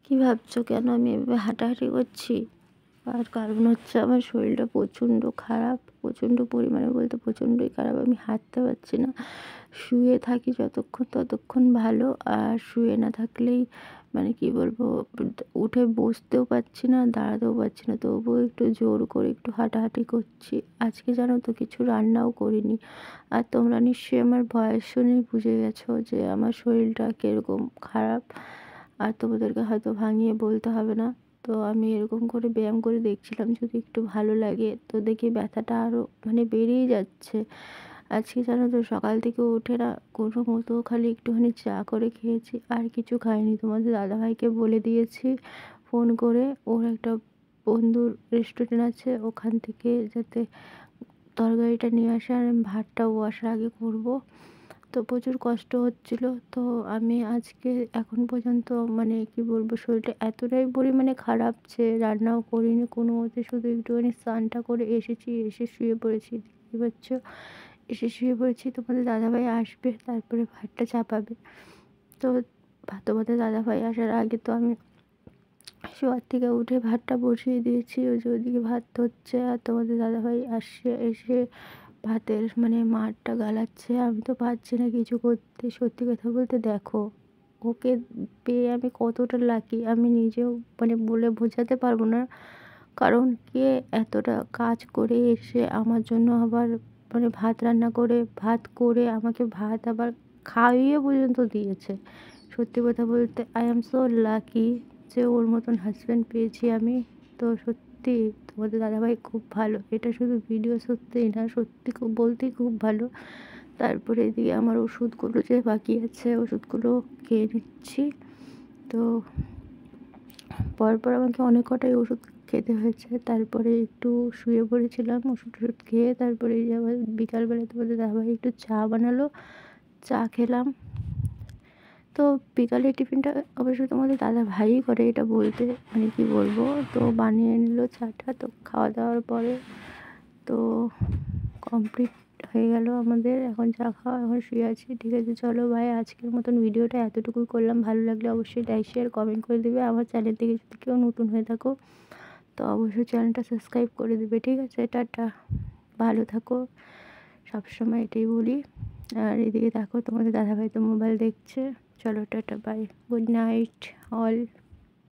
কি ভাবছো কেন আমি এভাবে হাঁটাহাঁটি করছি? আর কারণ হচ্ছে আমার শরীরটা প্রচণ্ড খারাপ, প্রচণ্ড পরিমাণে বলতে প্রচণ্ডই খারাপ। আমি হাঁটতে পারছি না। শুয়ে থাকি যতক্ষণ ততক্ষণ ভালো, আর শুয়ে না থাকলেই মানে কি বলবো, উঠে বসতেও পারছি না, দাঁড়াতেও পারছি না। তবুও একটু জোর করে একটু হাঁটাহাঁটি করছি। আজকে জানো তো কিছু রান্নাও করিনি। আর তোমরা নিশ্চয়ই আমার ভয়েস শুনেই বুঝে গেছো যে আমার শরীরটা কীরকম খারাপ। আর তোমাদেরকে হয়তো ভাঙিয়ে বলতে হবে না। তো আমি এরকম করে ব্যায়াম করে দেখছিলাম যদি একটু ভালো লাগে, তো দেখি ব্যথাটা আরও মানে বেড়েই যাচ্ছে। আজকে জানো তো সকাল থেকে উঠে না কোনো মতো খালি একটুখানি চা করে খেয়েছি, আর কিছু খাইনি। তোমাদের দাদাভাইকে বলে দিয়েছি ফোন করে, ওর একটা বন্ধুর রেস্টুরেন্ট আছে, ওখান থেকে যাতে তরকারিটা নিয়ে আসে, আর আমি ভাতটা ও আসার আগে করবো। তো প্রচুর কষ্ট হচ্ছিলো। তো আমি আজকে এখন পর্যন্ত মানে কি বলবো, শরীরটা এতটাই পরিমাণে খারাপ যে রান্নাও করিনি কোনো মতে, শুধু একটুখানি স্নানটা করে এসেছি, এসে শুয়ে পড়েছি। দেখতে পাচ্ছ, এসে শুয়ে পড়েছি। তোমাদের দাদাভাই আসবে, তারপরে ভাতটা চাপাবে। তো তোমাদের দাদাভাই আসার আগে তো আমি শোয়ার থেকে উঠে ভাতটা বসিয়ে দিয়েছি, ওই যে ওইদিকে ভাত হচ্ছে, আর তোমাদের দাদাভাই আসছে, এসে ভাতের মানে মাড়টা গালাচ্ছে। আমি তো পারছি না কিছু করতে। সত্যি কথা বলতে দেখো, ওকে পেয়ে আমি কতটা লাকি আমি নিজেও মানে বলে বোঝাতে পারবো না। কারণ কে এতটা কাজ করে এসে আমার জন্য আবার মানে ভাত রান্না করে, ভাত করে আমাকে ভাত আবার খাইয়ে পর্যন্ত দিয়েছে। সত্যি কথা বলতে আই অ্যাম সো লাকি যে ওর মতন হাজব্যান্ড পেয়েছি আমি। তো সত্যি তোমাদের দাদাভাই খুব ভালো। এটা শুধু ভিডিও সত্যিই না, সত্যি খুব বলতেই খুব ভালো। তারপরে এদিকে আমার ওষুধগুলো যে বাকি আছে, ওষুধগুলো খেয়ে নিচ্ছি। তো পরপর আমাকে অনেক কটাই ওষুধ খেতে হয়েছে। তারপরে একটু শুয়ে পড়েছিলাম ওষুধ টষুধ খেয়ে। তারপরে এই যে আবার বিকালবেলা তোমাদের দাদাভাই একটু চা বানালো, চা খেলাম। তো বিকালের টিফিনটা অবশ্য তোমাদের দাদাভাইই করে, এটা বলতে মানে কি বলবো, তো বানিয়ে নিল চাটা। তো খাওয়া দাওয়ার পরে তো কমপ্লিট হয়ে গেল আমাদের, এখন চা খাওয়া, এখন শুয়ে আছি। ঠিক আছে, চলো বাই। আজকের মতন ভিডিওটা এতটুকুই করলাম। ভালো লাগলে অবশ্যই লাইক শেয়ার কমেন্ট করে দেবে। আমার চ্যানেল থেকে যদি কেউ নতুন হয়ে থাকো তো অবশ্যই চ্যানেলটা সাবস্ক্রাইব করে দেবে। ঠিক আছে, টাটা, ভালো থাকো। সবসময় এটাই বলি। আর এদিকে দেখো তোমাদের দাদাভাই তো মোবাইল দেখছে। চলো টাটা, বাই, গুড নাইট অল।